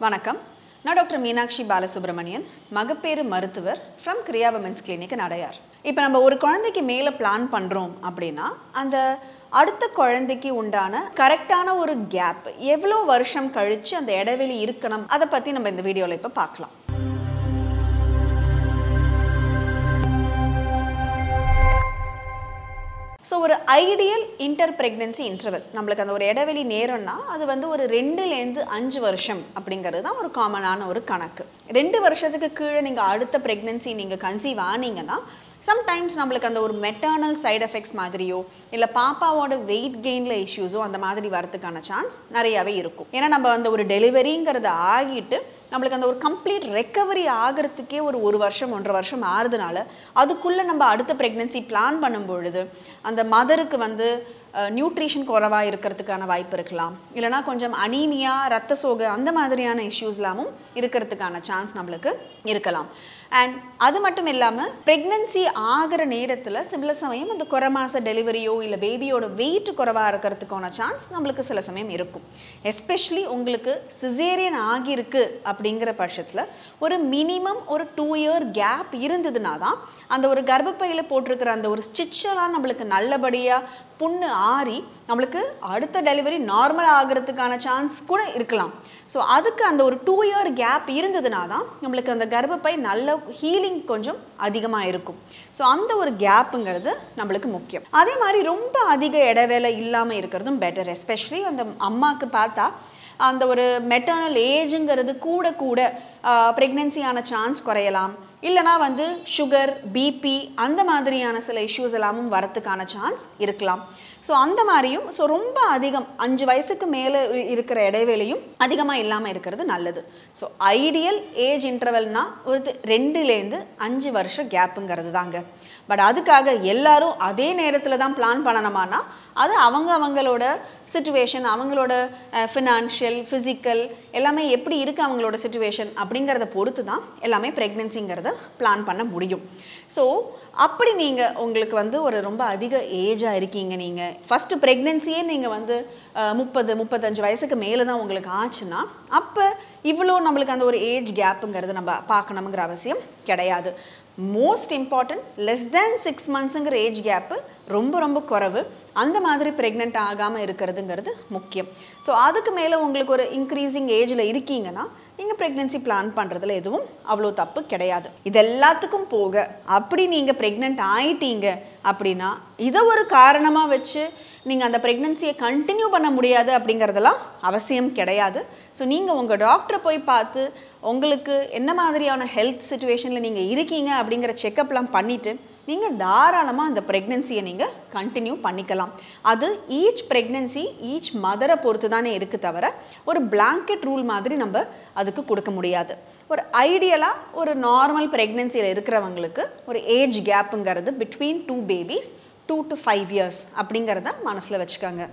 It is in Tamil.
வணக்கம். நான் டாக்டர் மீனாட்சி பாலசுப்ரமணியன், மகப்பேறு மருத்துவர் from Kriya women's clinic Adyar. இப்போ நம்ம ஒரு குழந்தைக்கு மேலே பிளான் பண்ணுறோம் அப்படின்னா அந்த அடுத்த குழந்தைக்கு உண்டான கரெக்டான ஒரு கேப் எவ்வளோ வருஷம் கழித்து அந்த இடைவெளி இருக்கணும் அதை பற்றி நம்ம இந்த வீடியோவில் இப்போ பார்க்கலாம். ஸோ ஒரு ஐடியல் இன்டர் ப்ரெக்னன்சி இன்டர்வல் நம்மளுக்கு அந்த ஒரு இடைவெளி நேரம்னா அது வந்து ஒரு 2லேருந்து 5 வருஷம் அப்படிங்கிறது தான் ஒரு காமனான ஒரு கணக்கு. 2 வருஷத்துக்கு கீழே நீங்கள் அடுத்த ப்ரெக்னன்சி நீங்கள் கன்சீவ் ஆனீங்கன்னா சம்டைம்ஸ் நம்மளுக்கு அந்த ஒரு மெட்டர்னல் சைட் எஃபெக்ட்ஸ் மாதிரியோ இல்லை பாப்பாவோட வெயிட் கெயினில் இஷ்யூஸோ அந்த மாதிரி வரதுக்கான சான்ஸ் நிறையாவே இருக்கும். ஏன்னா நம்ம அந்த ஒரு டெலிவரிங்கிறத ஆகிட்டு நம்மளுக்கு அந்த ஒரு கம்ப்ளீட் ரெக்கவரி ஆகிறதுக்கே ஒரு வருஷம் 1.5 வருஷம் ஆகுதுனால அதுக்குள்ளே நம்ம அடுத்த ப்ரெக்னன்சி பிளான் பண்ணும் பொழுது அந்த மதருக்கு வந்து நியூட்ரிஷன் குறைவாக இருக்கிறதுக்கான வாய்ப்பு இருக்கலாம், இல்லைனா கொஞ்சம் அனீமியா ரத்த சோகை அந்த மாதிரியான இஷ்யூஸ்லாமும் இருக்கிறதுக்கான சான்ஸ் நம்மளுக்கு இருக்கலாம். அண்ட் அது மட்டும் இல்லாமல் ப்ரெக்னன்சி ஆகிற நேரத்தில் சில சமயம் அந்த குறை மாத டெலிவரியோ இல்லை பேபியோட வெயிட் குறைவாக இருக்கிறதுக்கான சான்ஸ் நம்மளுக்கு சில சமயம் இருக்கும். எஸ்பெஷலி உங்களுக்கு சிசேரியன் ஆகியிருக்கு அப்படிங்கிற பட்சத்தில் ஒரு மினிமம் ஒரு 2 இயர் கேப் இருந்ததுனா தான் அந்த ஒரு கர்ப்பப்பையில் போட்டிருக்கிற அந்த ஒரு ஸ்டிச்செல்லாம் நம்மளுக்கு நல்லபடியாக புண்ணு ஆறி நம்மளுக்கு அடுத்த டெலிவரி நார்மல் ஆகிறதுக்கான சான்ஸ் கூட இருக்கலாம். ஸோ அதுக்கு அந்த ஒரு 2 இயர் கேப் இருந்ததுனா தான் நம்மளுக்கு அந்த கர்ப்பப்பை நல்ல ஹீலிங் கொஞ்சம் அதிகமாக இருக்கும். ஸோ அந்த ஒரு கேப்புங்கிறது நம்மளுக்கு முக்கியம். அதே மாதிரி ரொம்ப அதிக இடைவேளை இல்லாமல் இருக்கிறதும் பெட்டர். எஸ்பெஷலி அந்த அம்மாவுக்கு பார்த்தா அந்த ஒரு மெட்டர்னல் ஏஜுங்கிறது கூட கூட ப்ரெக்னென்சியான சான்ஸ் குறையலாம், இல்லைனா வந்து சுகர் பிபி அந்த மாதிரியான சில இஷ்யூஸ் எல்லாமும் வரத்துக்கான சான்ஸ் இருக்கலாம். ஸோ அந்த மாதிரியும் ரொம்ப அதிகம் 5 வயசுக்கு மேலே இருக்கிற இடைவேளையும் அதிகமாக இல்லாமல் இருக்கிறது நல்லது. ஸோ ஐடியல் ஏஜ் இன்டர்வல்னா ஒரு 2லேருந்து 5 வருஷம் கேப்புங்கிறது தாங்க. பட் அதுக்காக எல்லாரும் அதே நேரத்தில் தான் பிளான் பண்ணணுமானா அது அவங்களோட சிச்சுவேஷன், அவங்களோட ஃபினான்ஷியல் ஃபிசிக்கல் எல்லாமே எப்படி இருக்குது அவங்களோட சிச்சுவேஷன் அப்படிங்கிறத பொறுத்து தான் எல்லாமே ப்ரெக்னென்சிங்கிறத பிளான் பண்ண முடியும். ஸோ அப்படி நீங்கள் உங்களுக்கு வந்து ஒரு ரொம்ப அதிக ஏஜாக இருக்கீங்க, நீங்கள் ஃபஸ்ட்டு ப்ரெக்னென்சியே நீங்கள் வந்து 30-35 வயசுக்கு மேலே தான் உங்களுக்கு ஆச்சுன்னா அப்போ இவ்வளோ நம்மளுக்கு அந்த ஒரு ஏஜ் கேப்புங்கிறது நம்ம பார்க்கணுங்கிற அவசியம் கிடையாது. மோஸ்ட் இம்பார்ட்டன்ட் லெஸ் தேன் 6 மந்த்ஸுங்கிற ஏஜ் கேப்பு ரொம்ப குறைவு. அந்த மாதிரி ப்ரெக்னென்ட் ஆகாமல் இருக்கிறதுங்கிறது முக்கியம். ஸோ அதுக்கு மேலே உங்களுக்கு ஒரு இன்க்ரீஸிங் ஏஜில் இருக்கீங்கன்னா நீங்கள் ப்ரெக்னென்சி பிளான் பண்ணுறதுல எதுவும் அவ்வளோ தப்பு கிடையாது. இது எல்லாத்துக்கும் போக அப்படி நீங்கள் ப்ரெக்னென்ட் ஆயிட்டீங்க அப்படின்னா இதை ஒரு காரணமாக வச்சு நீங்கள் அந்த ப்ரெக்னென்சியை கண்டினியூ பண்ண முடியாது அப்படிங்கிறதெல்லாம் அவசியம் கிடையாது. ஸோ நீங்கள் உங்கள் டாக்டரை போய் பார்த்து உங்களுக்கு என்ன மாதிரியான ஹெல்த் சிச்சுவேஷனில் நீங்கள் இருக்கீங்க அப்படிங்கிற செக்கப்லாம் பண்ணிவிட்டு நீங்கள் தாராளமாக அந்த ப்ரெக்னென்சியை நீங்கள் கண்டினியூ பண்ணிக்கலாம். அது ஈச் ப்ரெக்னென்சி ஈச் மதரை பொறுத்து தானே இருக்குது தவிர ஒரு பிளாங்கெட் ரூல் மாதிரி நம்ம அதுக்கு கொடுக்க முடியாது. ஒரு ஐடியலாக ஒரு நார்மல் ப்ரெக்னென்சியில் இருக்கிறவங்களுக்கு ஒரு age கேப்புங்கிறது between 2 babies 2 to 5 years அப்படிங்கிறத மனசில் வச்சுக்கோங்க.